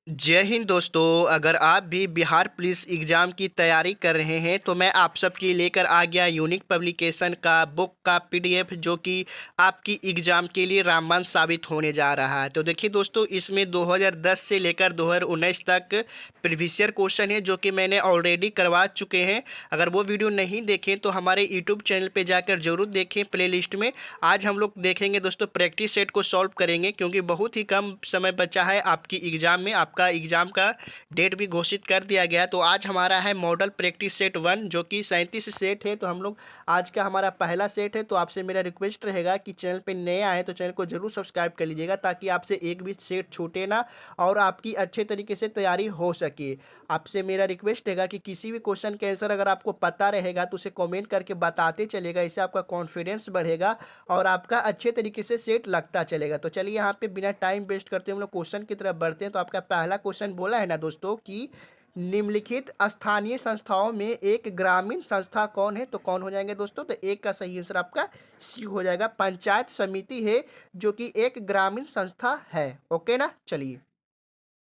जय हिंद दोस्तों। अगर आप भी बिहार पुलिस एग्ज़ाम की तैयारी कर रहे हैं तो मैं आप सबके लेकर आ गया यूनिक पब्लिकेशन का बुक का पीडीएफ जो कि आपकी एग्ज़ाम के लिए रामबाण साबित होने जा रहा है। तो देखिए दोस्तों, इसमें 2010 से लेकर 2019 तक प्रीवियस ईयर क्वेश्चन है जो कि मैंने ऑलरेडी करवा चुके हैं। अगर वो वीडियो नहीं देखें तो हमारे यूट्यूब चैनल पर जाकर ज़रूर देखें प्लेलिस्ट में। आज हम लोग देखेंगे दोस्तों, प्रैक्टिस सेट को सॉल्व करेंगे क्योंकि बहुत ही कम समय बचा है आपकी एग्ज़ाम में। आपका एग्ज़ाम का डेट भी घोषित कर दिया गया। तो आज हमारा है मॉडल प्रैक्टिस सेट 1 जो कि 37 सेट है। तो हम लोग आज का हमारा पहला सेट है। तो आपसे मेरा रिक्वेस्ट रहेगा कि चैनल पे नए आए तो चैनल को जरूर सब्सक्राइब कर लीजिएगा ताकि आपसे एक भी सेट छूटे ना और आपकी अच्छे तरीके से तैयारी हो सके। आपसे मेरा रिक्वेस्ट रहेगा कि किसी भी क्वेश्चन के आंसर अगर आपको पता रहेगा तो उसे कमेंट करके बताते चलेगा। इससे आपका कॉन्फिडेंस बढ़ेगा और आपका अच्छे तरीके से सेट लगता चलेगा। तो चलिए यहाँ पे बिना टाइम वेस्ट करते हम लोग क्वेश्चन की तरफ बढ़ते हैं। तो आपका पहला क्वेश्चन बोला है ना दोस्तों कि निम्नलिखित स्थानीय संस्थाओं में एक ग्रामीण संस्था कौन है। तो कौन हो जाएंगे दोस्तों? तो एक का सही आंसर आपका सी हो जाएगा। पंचायत समिति है जो कि एक ग्रामीण संस्था है। ओके ना, चलिए।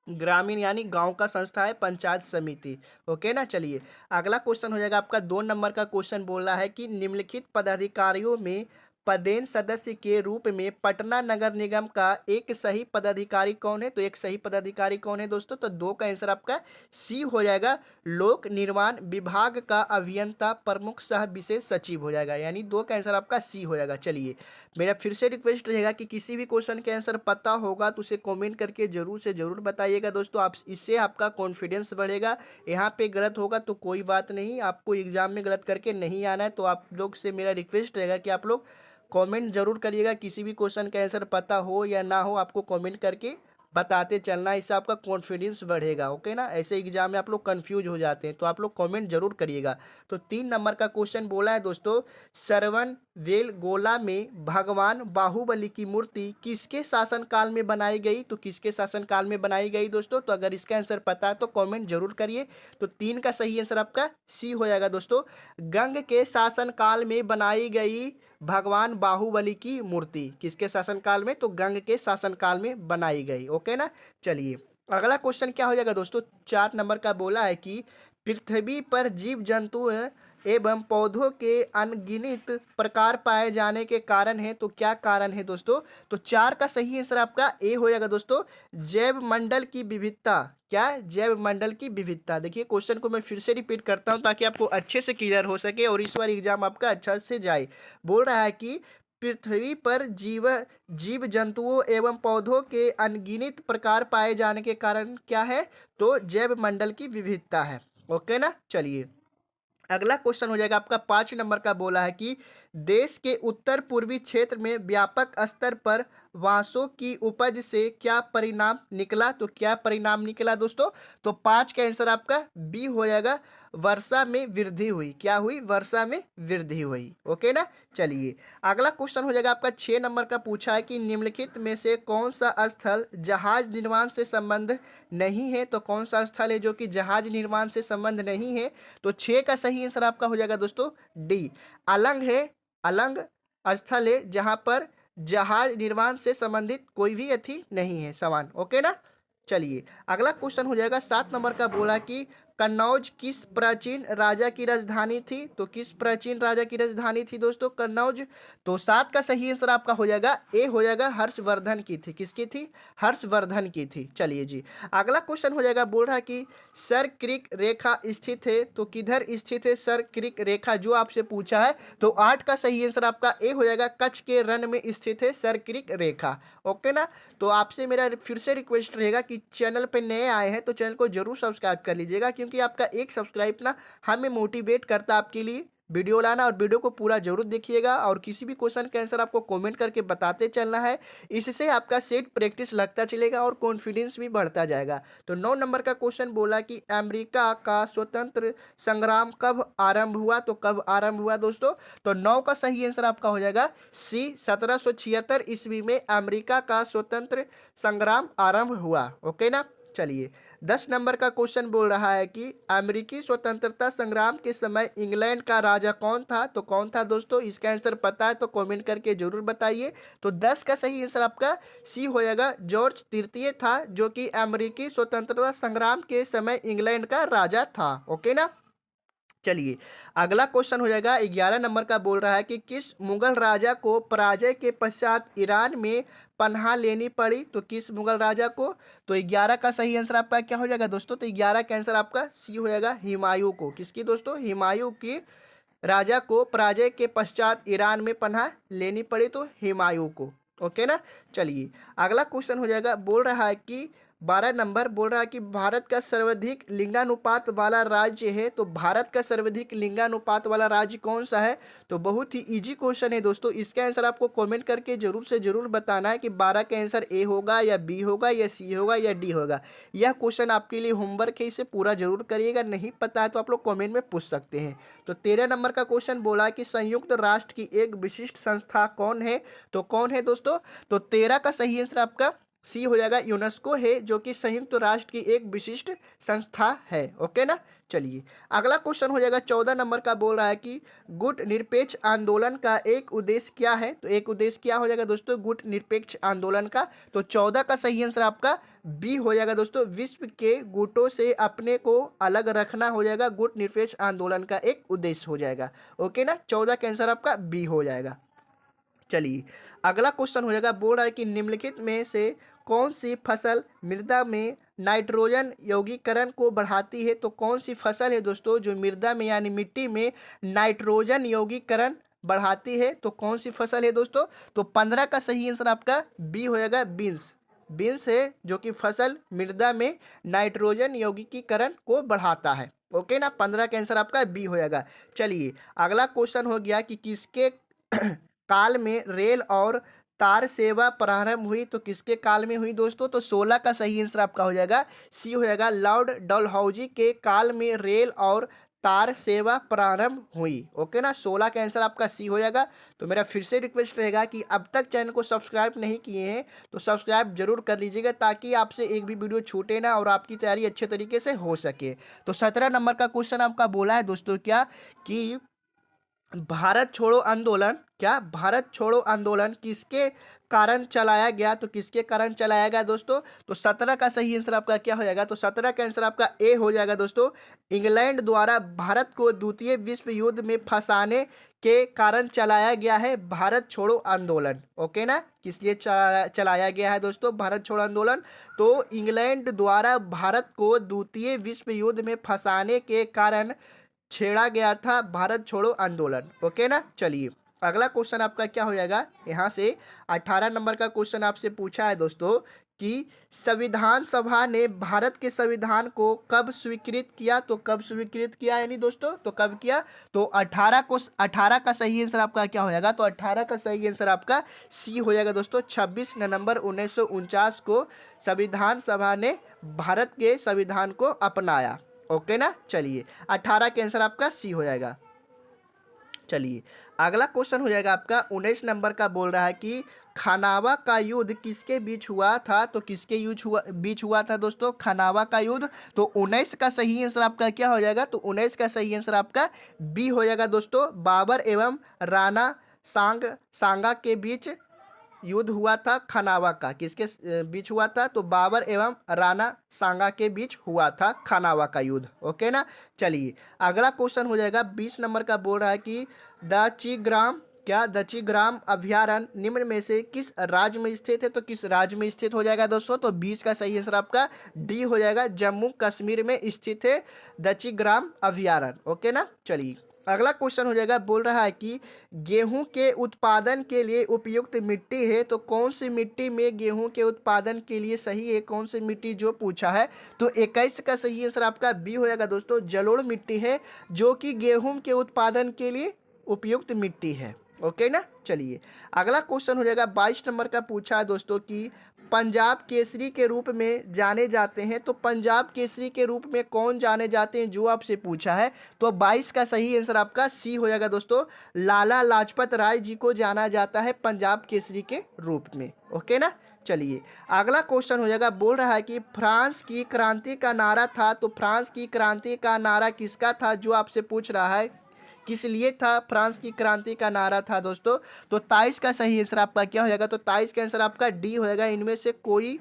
ग्रामीण यानी गांव का संस्था है पंचायत समिति। ओके ना, चलिए। अगला क्वेश्चन हो जाएगा आपका 2 नंबर का क्वेश्चन बोल रहा है कि निम्नलिखित पदाधिकारियों में पदेन सदस्य के रूप में पटना नगर निगम का एक सही पदाधिकारी कौन है। तो एक सही पदाधिकारी कौन है दोस्तों? तो 2 का आंसर आपका सी हो जाएगा। लोक निर्माण विभाग का अभियंता प्रमुख सह विशेष सचिव हो जाएगा, यानी 2 का आंसर आपका सी हो जाएगा। चलिए, मेरा फिर से रिक्वेस्ट रहेगा कि किसी भी क्वेश्चन के आंसर पता होगा तो उसे कमेंट करके जरूर से जरूर बताइएगा दोस्तों। आप इससे आपका कॉन्फिडेंस बढ़ेगा। यहाँ पे गलत होगा तो कोई बात नहीं, आपको एग्जाम में गलत करके नहीं आना है। तो आप लोग से मेरा रिक्वेस्ट रहेगा कि आप लोग कमेंट जरूर करिएगा। किसी भी क्वेश्चन का आंसर पता हो या ना हो, आपको कमेंट करके बताते चलना। इससे आपका कॉन्फिडेंस बढ़ेगा। ओके ना, ऐसे एग्जाम में आप लोग कंफ्यूज हो जाते हैं। तो आप लोग कमेंट जरूर करिएगा। तो 3 नंबर का क्वेश्चन बोला है दोस्तों, सरवन वेल गोला में भगवान बाहुबली की मूर्ति किसके शासनकाल में बनाई गई। तो किसके शासनकाल में बनाई गई दोस्तों? तो अगर इसका आंसर पता है तो कमेंट जरूर करिए। तो 3 का सही आंसर आपका सी हो जाएगा दोस्तों। गंग के शासनकाल में बनाई गई भगवान बाहुबली की मूर्ति किसके शासनकाल में? तो गंग के शासनकाल में बनाई गई। ओके ना, चलिए। अगला क्वेश्चन क्या हो जाएगा दोस्तों? 4 नंबर का बोला है कि पृथ्वी पर जीव जंतु एवं पौधों के अनगिनत प्रकार पाए जाने के कारण है। तो क्या कारण है दोस्तों? तो 4 का सही आंसर आपका ए हो जाएगा दोस्तों। जैव मंडल की विविधता। क्या है? जैव मंडल की विविधता। देखिए, क्वेश्चन को मैं फिर से रिपीट करता हूं ताकि आपको अच्छे से क्लियर हो सके और इस बार एग्जाम आपका अच्छा से जाए। बोल रहा है कि पृथ्वी पर जीव जंतुओं एवं पौधों के अनगिनत प्रकार पाए जाने के कारण क्या है? तो जैव मंडल की विविधता है। ओके ना, चलिए। अगला क्वेश्चन हो जाएगा आपका 5 नंबर का बोला है कि देश के उत्तर पूर्वी क्षेत्र में व्यापक स्तर पर बांसों की उपज से क्या परिणाम निकला। तो क्या परिणाम निकला दोस्तों? तो 5 का आंसर आपका बी हो जाएगा। वर्षा में वृद्धि हुई। क्या हुई? वर्षा में वृद्धि हुई। ओके ना, चलिए। अगला क्वेश्चन हो जाएगा आपका 6 नंबर का पूछा है कि निम्नलिखित में से कौन सा स्थल जहाज निर्माण से संबंध नहीं है। तो कौन सा स्थल है जो कि जहाज निर्माण से संबंध नहीं है? तो 6 का सही आंसर आपका हो जाएगा दोस्तों डी। अलंग है। अलंग स्थल है जहां पर जहाज निर्माण से संबंधित कोई भी अथी नहीं है सामान। ओके ना, चलिए। अगला क्वेश्चन हो जाएगा 7 नंबर का बोला कि कन्नौज किस प्राचीन राजा की राजधानी थी। तो किस प्राचीन राजा की राजधानी थी दोस्तों कन्नौज? तो 7 का सही आंसर आपका हो जाएगा ए हो जाएगा। हर्षवर्धन की थी। किसकी थी? हर्षवर्धन की थी। चलिए जी। अगला क्वेश्चन हो जाएगा, बोल रहा है कि सर क्रिक रेखा स्थित है। तो किधर स्थित है सर क्रिक रेखा, जो आपसे पूछा है। तो 8 का सही आंसर आपका ए हो जाएगा। कच्छ के रण में स्थित है सर क्रिक रेखा। ओके ना, तो आपसे मेरा फिर से रिक्वेस्ट रहेगा कि चैनल पे नए आए हैं तो चैनल को जरूर सब्सक्राइब कर लीजिएगा क्योंकि आपका एक सब्सक्राइब ना हमें मोटिवेट करता है आपके लिए वीडियो लाना। और वीडियो को पूरा जरूर देखिएगा और किसी भी क्वेश्चन का आंसर आपको कमेंट करके बताते चलना है। इससे आपका सेट प्रैक्टिस लगता चलेगा और कॉन्फिडेंस भी बढ़ता जाएगा। तो 9 नंबर का क्वेश्चन बोला कि अमेरिका का स्वतंत्र संग्राम कब आरंभ हुआ। तो कब आरंभ हुआ दोस्तों? तो 9 का सही आंसर आपका हो जाएगा सी। 1776 ईस्वी में अमेरिका का स्वतंत्र संग्राम आरंभ हुआ। ओके ना, चलिए। 10 नंबर का क्वेश्चन बोल रहा है कि अमेरिकी स्वतंत्रता संग्राम के समय इंग्लैंड का राजा कौन था? तो कौन था दोस्तों? इसका आंसर पता है तो कमेंट करके जरूर बताइए। तो 10 का सही आंसर आपका सी हो जाएगा, जॉर्ज तृतीय था, जो कि अमेरिकी स्वतंत्रता संग्राम के समय इंग्लैंड का राजा था। ओके ना। चलिए अगला क्वेश्चन हो जाएगा 11 नंबर का, बोल रहा है कि किस मुगल राजा को पराजय के पश्चात ईरान में पनाह लेनी पड़ी? तो किस मुगल राजा को? तो 11 का सही आंसर आपका क्या हो जाएगा दोस्तों? तो 11 का आंसर आपका सी हो जाएगा, हुमायूं को। किसकी दोस्तों? हुमायूं की राजा को पराजय के पश्चात ईरान में पनाह लेनी पड़ी, तो हुमायूं को। ओके ना। चलिए अगला क्वेश्चन हो जाएगा, बोल रहा है कि 12 नंबर, बोल रहा है कि भारत का सर्वाधिक लिंगानुपात वाला राज्य है। तो भारत का सर्वाधिक लिंगानुपात वाला राज्य कौन सा है? तो बहुत ही इजी क्वेश्चन है दोस्तों। इसका आंसर आपको कमेंट करके जरूर से जरूर बताना है कि 12 का आंसर ए होगा या बी होगा या सी होगा या डी होगा। यह क्वेश्चन आपके लिए होमवर्क है, इसे पूरा जरूर करिएगा। नहीं पता है तो आप लोग कमेंट में पूछ सकते हैं। तो 13 नंबर का क्वेश्चन बोला कि संयुक्त राष्ट्र की एक विशिष्ट संस्था कौन है? तो कौन है दोस्तों? तो 13 का सही आंसर आपका सी हो जाएगा, यूनेस्को है, जो कि संयुक्त राष्ट्र की एक विशिष्ट संस्था है। ओके ना। चलिए अगला क्वेश्चन हो जाएगा 14 नंबर का, बोल रहा है कि गुट निरपेक्ष आंदोलन का एक उद्देश्य क्या है? तो एक उद्देश्य क्या हो जाएगा दोस्तों गुट निरपेक्ष आंदोलन का? तो 14 का सही आंसर आपका बी हो जाएगा दोस्तों, विश्व के गुटों से अपने को अलग रखना हो जाएगा गुट निरपेक्ष आंदोलन का एक उद्देश्य हो जाएगा। ओके ना। 14 का आंसर आपका बी हो जाएगा। चलिए अगला क्वेश्चन हो जाएगा, बोल रहा है कि निम्नलिखित में से कौन सी फसल मृदा में नाइट्रोजन यौगीकरण को बढ़ाती है? तो कौन सी फसल है दोस्तों जो मृदा में यानी मिट्टी में नाइट्रोजन यौगीकरण बढ़ाती है? तो कौन सी फसल है दोस्तों? तो 15 का सही आंसर आपका बी हो जाएगा, बीन्स। बीन्स है जो कि फसल मृदा में नाइट्रोजन यौगिकीकरण को बढ़ाता है। ओके ना। 15 का आंसर आपका बी हो जाएगा। चलिए अगला क्वेश्चन हो गया कि किसके काल में रेल और तार सेवा प्रारंभ हुई? तो किसके काल में हुई दोस्तों? तो 16 का सही आंसर आपका हो जाएगा सी हो जाएगा, लॉर्ड डलहौजी के काल में रेल और तार सेवा प्रारंभ हुई। ओके ना। 16 का आंसर आपका सी हो जाएगा। तो मेरा फिर से रिक्वेस्ट रहेगा कि अब तक चैनल को सब्सक्राइब नहीं किए हैं तो सब्सक्राइब जरूर कर लीजिएगा, ताकि आपसे एक भी वीडियो छूटे ना और आपकी तैयारी अच्छे तरीके से हो सके। तो 17 नंबर का क्वेश्चन आपका बोला है दोस्तों क्या कि भारत छोड़ो आंदोलन, क्या भारत छोड़ो आंदोलन किसके कारण चलाया गया? तो किसके कारण चलाया गया दोस्तों? तो 17 का सही आंसर आपका क्या हो जाएगा? तो 17 का आंसर आपका ए हो जाएगा दोस्तों, इंग्लैंड द्वारा भारत को द्वितीय विश्व युद्ध में फंसाने के कारण चलाया गया है भारत छोड़ो आंदोलन। ओके ना। किस लिए चलाया गया है दोस्तों भारत छोड़ो आंदोलन? तो इंग्लैंड द्वारा भारत को द्वितीय विश्व युद्ध में फंसाने के कारण छेड़ा गया था भारत छोड़ो आंदोलन। ओके ना। चलिए अगला क्वेश्चन आपका क्या हो जाएगा, यहाँ से 18 नंबर का क्वेश्चन आपसे पूछा है दोस्तों कि संविधान सभा ने भारत के संविधान को कब स्वीकृत किया? तो कब स्वीकृत किया यानी दोस्तों तो कब किया? तो 18 का सही आंसर आपका क्या हो जाएगा? तो 18 का सही आंसर आपका सी हो जाएगा दोस्तों, 26 नवंबर 1949 को संविधान सभा ने भारत के संविधान को अपनाया। ओके ना। चलिए 18 के आंसर आपका सी हो जाएगा। चलिए अगला क्वेश्चन हो जाएगा आपका 19 नंबर का, बोल रहा है कि खानावा का युद्ध किसके बीच हुआ था? तो किसके बीच हुआ था दोस्तों खानावा का युद्ध? तो 19 का सही आंसर आपका क्या हो जाएगा? तो 19 का सही आंसर आपका बी हो जाएगा दोस्तों, बाबर एवं राणा सांगा के बीच युद्ध हुआ था खानावा का। किसके बीच हुआ था? तो बाबर एवं राणा सांगा के बीच हुआ था खानावा का युद्ध। ओके ना। चलिए अगला क्वेश्चन हो जाएगा 20 नंबर का, बोल रहा है कि दचिग्राम, क्या दचिग्राम अभयारण्य निम्न में से किस राज्य में स्थित है? तो किस राज्य में स्थित हो जाएगा दोस्तों? तो 20 का सही आंसर आपका डी हो जाएगा, जम्मू कश्मीर में स्थित है दचिग्राम अभयारण्य। ओके ना। चलिए अगला क्वेश्चन हो जाएगा, बोल रहा है कि गेहूं के उत्पादन के लिए उपयुक्त मिट्टी है? तो कौन सी मिट्टी में गेहूं के उत्पादन के लिए सही है? कौन सी मिट्टी जो पूछा है? तो 21 का सही आंसर आपका बी हो जाएगा दोस्तों, जलोढ़ मिट्टी है जो कि गेहूं के उत्पादन के लिए उपयुक्त मिट्टी है। ओके ना। चलिए अगला क्वेश्चन हो जाएगा 22 नंबर का, पूछा है दोस्तों कि पंजाब केसरी के रूप में जाने जाते हैं। तो पंजाब केसरी के रूप में कौन जाने जाते हैं जो आपसे पूछा है? तो 22 का सही आंसर आपका सी हो जाएगा दोस्तों, लाला लाजपत राय जी को जाना जाता है पंजाब केसरी के रूप में। ओके ना। चलिए अगला क्वेश्चन हो जाएगा, बोल रहा है कि फ्रांस की क्रांति का नारा था, तो फ्रांस की क्रांति का नारा किसका था, जो आपसे पूछ रहा है किस लिए था फ्रांस की क्रांति का नारा था दोस्तों। तो 23 का सही आंसर आपका क्या हो जाएगा, तो 23 का आंसर आपका डी हो जाएगा, इनमें से कोई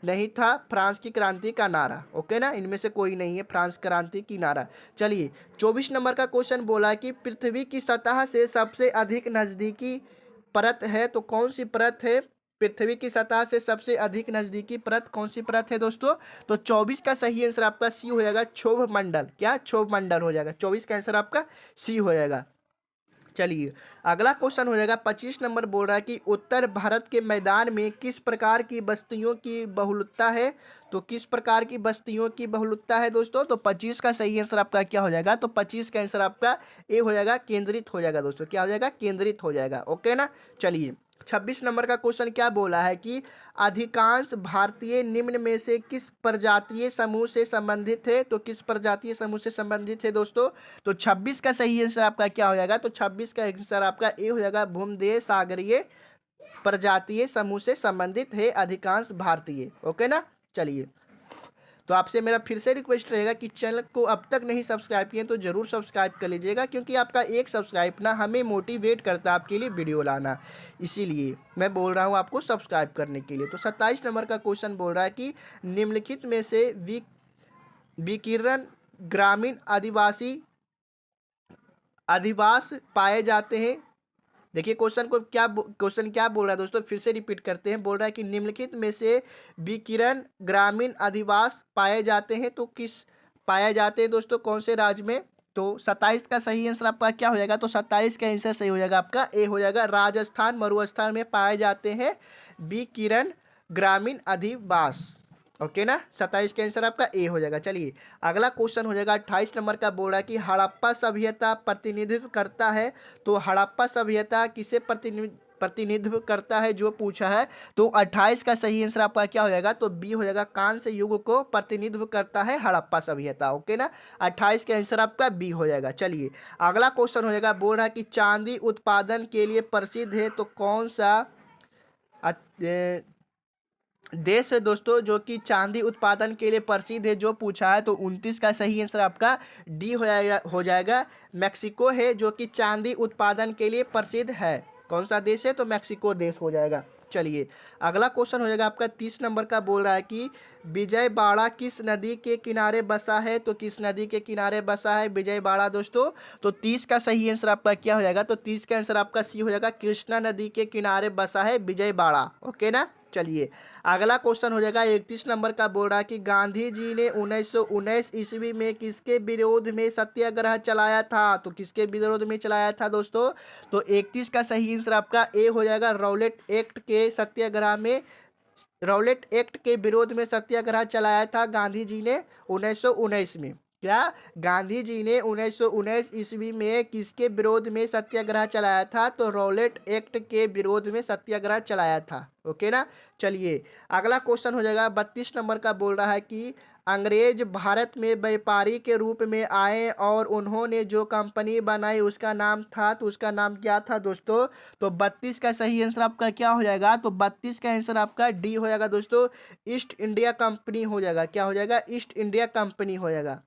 नहीं था फ्रांस की क्रांति का नारा। ओके ना, इनमें से कोई नहीं है फ्रांस क्रांति की नारा। चलिए 24 नंबर का क्वेश्चन बोला कि पृथ्वी की सतह से सबसे अधिक नजदीकी परत है, तो कौन सी परत है, पृथ्वी की सतह से सबसे अधिक नजदीकी परत कौन सी परत है दोस्तों। तो 24 का सही आंसर आपका सी हो जाएगा, क्षोभ मंडल। क्या, क्षोभ मंडल हो जाएगा, 24 का आंसर आपका सी हो जाएगा। चलिए अगला क्वेश्चन हो जाएगा, 25 नंबर बोल रहा है कि उत्तर भारत के मैदान में किस प्रकार की बस्तियों की बहुलता है, तो किस प्रकार की बस्तियों की बहुलता है दोस्तों। तो 25 का सही आंसर आपका क्या हो जाएगा, तो 25 का आंसर आपका ए हो जाएगा, केंद्रित हो जाएगा दोस्तों। क्या हो जाएगा, केंद्रित हो जाएगा। ओके ना। चलिए 26 नंबर का क्वेश्चन क्या बोला है कि अधिकांश भारतीय निम्न में से किस प्रजातीय समूह से संबंधित है, तो किस प्रजातीय समूह से संबंधित है दोस्तों। तो 26 का सही आंसर आपका क्या हो जाएगा, तो 26 का आंसर आपका ए हो जाएगा, भूमध्य सागरीय प्रजातीय समूह से संबंधित है अधिकांश भारतीय। ओके ना। चलिए तो आपसे मेरा फिर से रिक्वेस्ट रहेगा कि चैनल को अब तक नहीं सब्सक्राइब किए तो जरूर सब्सक्राइब कर लीजिएगा, क्योंकि आपका एक सब्सक्राइब ना हमें मोटिवेट करता है आपके लिए वीडियो लाना, इसीलिए मैं बोल रहा हूँ आपको सब्सक्राइब करने के लिए। तो 27 नंबर का क्वेश्चन बोल रहा है कि निम्नलिखित में से विकिरण ग्रामीण आदिवासी अधिवास पाए जाते हैं। देखिए क्वेश्चन को क्वेश्चन क्या बोल रहा है दोस्तों, फिर से रिपीट करते हैं। बोल रहा है कि निम्नलिखित में से विकिरण ग्रामीण अधिवास पाए जाते हैं, तो किस पाए जाते हैं दोस्तों, कौन से राज्य में। तो 27 का सही आंसर आपका क्या हो जाएगा, तो 27 का आंसर सही हो जाएगा आपका ए हो जाएगा, राजस्थान मरुस्थल में पाए जाते हैं विकिरण ग्रामीण अधिवास। ओके ना, 27 का आंसर आपका ए हो जाएगा। चलिए अगला क्वेश्चन हो जाएगा, 28 नंबर का बोल रहा है कि हड़प्पा सभ्यता प्रतिनिधित्व करता है, तो हड़प्पा सभ्यता किसे प्रतिनिधित्व करता है, जो पूछा है। तो 28 का सही आंसर आपका क्या हो जाएगा, तो बी हो जाएगा, कांस्य युग को प्रतिनिधित्व करता है हड़प्पा सभ्यता। ओके ना, 28 का आंसर आपका बी हो जाएगा। चलिए अगला क्वेश्चन हो जाएगा, बोल रहा है कि चांदी उत्पादन के लिए प्रसिद्ध है, तो कौन सा देश है दोस्तों जो कि चांदी उत्पादन के लिए प्रसिद्ध है, जो पूछा है। तो 29 का सही आंसर आपका डी हो जाएगा, मैक्सिको है जो कि चांदी उत्पादन के लिए प्रसिद्ध है। कौन सा देश है, तो मैक्सिको देश हो जाएगा। चलिए अगला क्वेश्चन हो जाएगा आपका 30 नंबर का, बोल रहा है कि विजयवाड़ा किस नदी के किनारे बसा है, तो किस नदी के किनारे बसा है विजयवाड़ा दोस्तों। तो 30 का सही आंसर आपका क्या हो जाएगा, तो 30 का आंसर आपका सी हो जाएगा, कृष्णा नदी के किनारे बसा है विजयवाड़ा। ओके ना। चलिए अगला क्वेश्चन हो जाएगा 31 नंबर का, बोल रहा है कि गांधी जी ने 1919 ईस्वी में किसके विरोध में सत्याग्रह चलाया था, तो किसके विरोध में चलाया था दोस्तों। तो 31 का सही आंसर आपका ए हो जाएगा, रौलेट एक्ट के सत्याग्रह में, रौलेट एक्ट के विरोध में सत्याग्रह चलाया था गांधी जी ने 1919 में। क्या, गांधी जी ने 1919 ईस्वी में किसके विरोध में सत्याग्रह चलाया था, तो रौलेट एक्ट के विरोध में सत्याग्रह चलाया था। ओके ना। चलिए अगला क्वेश्चन हो जाएगा 32 नंबर का, बोल रहा है कि अंग्रेज भारत में व्यापारी के रूप में आए और उन्होंने जो कंपनी बनाई उसका नाम था, तो उसका नाम क्या था दोस्तों। तो 32 का सही आंसर आपका क्या हो जाएगा, तो 32 का आंसर आपका डी हो जाएगा दोस्तों, ईस्ट इंडिया कंपनी हो जाएगा। क्या हो जाएगा, ईस्ट इंडिया कंपनी हो जाएगा।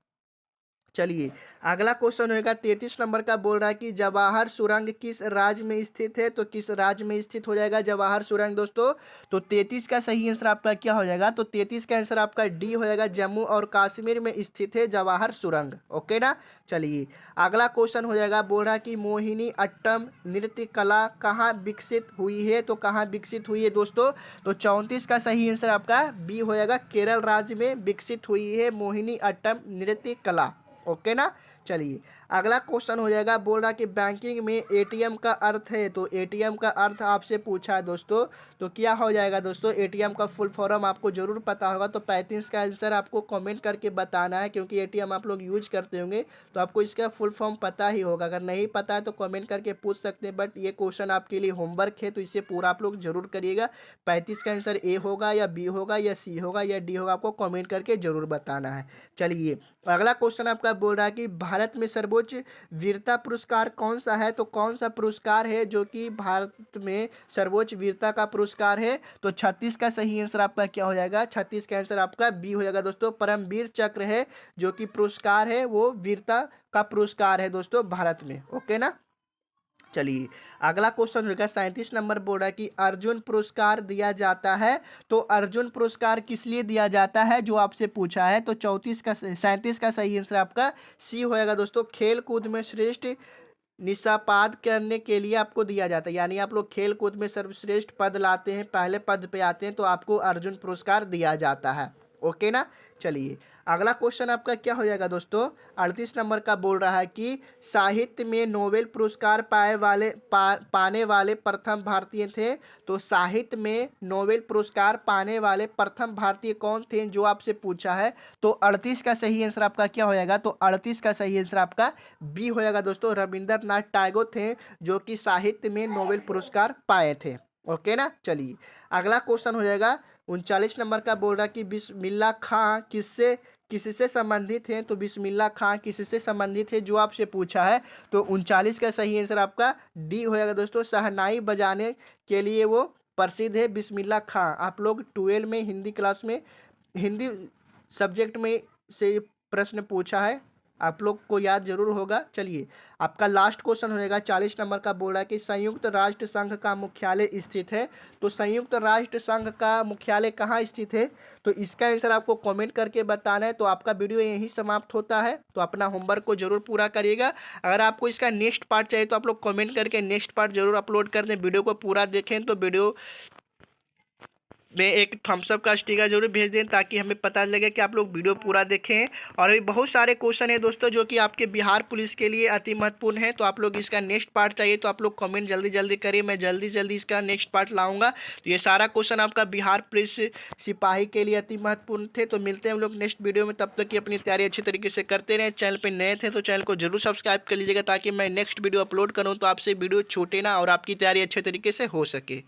चलिए अगला क्वेश्चन होगा 33 नंबर का, बोल रहा है कि जवाहर सुरंग किस राज्य में स्थित है, तो किस राज्य में स्थित हो जाएगा जवाहर सुरंग दोस्तों। तो 33 का सही आंसर आपका क्या हो जाएगा, तो 33 का आंसर आपका डी हो जाएगा, जम्मू और कश्मीर में स्थित है जवाहर सुरंग। ओके ना। चलिए अगला क्वेश्चन हो जाएगा, बोल रहा है कि मोहिनी अट्टम नृत्य कला कहाँ विकसित हुई है, तो कहाँ विकसित हुई है दोस्तों। तो 34 का सही आंसर आपका बी हो जाएगा, केरल राज्य में विकसित हुई है मोहिनी अट्टम नृत्य कला। ओके ना। चलिए अगला क्वेश्चन हो जाएगा, बोल रहा कि बैंकिंग में एटीएम का अर्थ है, तो एटीएम का अर्थ आपसे पूछा है दोस्तों, तो क्या हो जाएगा दोस्तों, एटीएम का फुल फॉर्म आपको जरूर पता होगा। तो 35 का आंसर आपको कमेंट करके बताना है, क्योंकि एटीएम आप लोग यूज करते होंगे तो आपको इसका फुल फॉर्म पता ही होगा। अगर नहीं पता है तो कमेंट करके पूछ सकते हैं, बट ये क्वेश्चन आपके लिए होमवर्क है, तो इसे पूरा आप लोग जरूर करिएगा। 35 का आंसर ए होगा या बी होगा या सी होगा या डी होगा, आपको कमेंट करके जरूर बताना है। चलिए अगला क्वेश्चन आपका बोल रहा है कि भारत में सर्वोच्च वीरता पुरस्कार कौन सा है? तो कौन सा पुरस्कार है जो कि भारत में सर्वोच्च वीरता का पुरस्कार है? तो 36 का सही आंसर आपका क्या हो जाएगा? 36 का आंसर आपका बी हो जाएगा दोस्तों। परमवीर चक्र है जो कि पुरस्कार है, वो वीरता का पुरस्कार है दोस्तों भारत में। ओके ना। चलिए अगला क्वेश्चन होगा 37 नंबर बोल रहा है कि अर्जुन पुरस्कार दिया जाता है। तो अर्जुन पुरस्कार किस लिए दिया जाता है जो आपसे पूछा है? तो 37 का सही आंसर आपका सी होएगा दोस्तों। खेल कूद में श्रेष्ठ निशापाद करने के लिए आपको दिया जाता है, यानी आप लोग खेल कूद में सर्वश्रेष्ठ पद लाते हैं, पहले पद पे आते हैं, तो आपको अर्जुन पुरस्कार दिया जाता है। ओके ना। चलिए अगला क्वेश्चन आपका क्या हो जाएगा दोस्तों? 38 नंबर का बोल रहा है कि साहित्य में नोबेल पुरस्कार पाने वाले प्रथम भारतीय थे। तो साहित्य में नोबेल पुरस्कार पाने वाले प्रथम भारतीय कौन थे जो आपसे पूछा है? तो 38 का सही आंसर आपका क्या हो जाएगा? तो 38 का सही आंसर आपका बी हो जाएगा दोस्तों। रविंद्रनाथ टैगोर थे जो कि साहित्य में नोबेल पुरस्कार पाए थे। ओके ना। चलिए अगला क्वेश्चन हो जाएगा 39 नंबर का बोल रहा है कि बिस्मिल्लाह खां किससे संबंधित है? तो बिस्मिल्लाह खां किससे संबंधित है जो आपसे पूछा है? तो 39 का सही आंसर आपका डी हो जाएगा दोस्तों। शहनाई बजाने के लिए वो प्रसिद्ध है बिस्मिल्लाह खां। आप लोग 12 में हिंदी क्लास में हिंदी सब्जेक्ट में से प्रश्न पूछा है, आप लोग को याद जरूर होगा। चलिए आपका लास्ट क्वेश्चन होगा 40 नंबर का बोल रहा है कि संयुक्त राष्ट्र संघ का मुख्यालय स्थित है। तो संयुक्त राष्ट्र संघ का मुख्यालय कहाँ स्थित है? तो इसका आंसर आपको कमेंट करके बताना है। तो आपका वीडियो यहीं समाप्त होता है, तो अपना होमवर्क को जरूर पूरा करिएगा। अगर आपको इसका नेक्स्ट पार्ट चाहिए तो आप लोग कमेंट करके नेक्स्ट पार्ट जरूर अपलोड कर दें। वीडियो को पूरा देखें तो वीडियो में एक थम्सअप का स्टिकर जरूर भेज दें ताकि हमें पता लगे कि आप लोग वीडियो पूरा देखें। और अभी बहुत सारे क्वेश्चन है दोस्तों जो कि आपके बिहार पुलिस के लिए अति महत्वपूर्ण है। तो आप लोग इसका नेक्स्ट पार्ट चाहिए तो आप लोग कमेंट जल्दी जल्दी करिए, मैं जल्दी जल्दी इसका नेक्स्ट पार्ट लाऊंगा। तो ये सारा क्वेश्चन आपका बिहार पुलिस सिपाही के लिए अति महत्वपूर्ण थे। तो मिलते हैं हम लोग नेक्स्ट वीडियो में, तब तक की अपनी तैयारी अच्छी तरीके से करते रहें। चैनल पर नए थे तो चैनल को जरूर सब्सक्राइब कर लीजिएगा ताकि मैं नेक्स्ट वीडियो अपलोड करूँ तो आपसे वीडियो छूटे ना और आपकी तैयारी अच्छे तरीके से हो सके।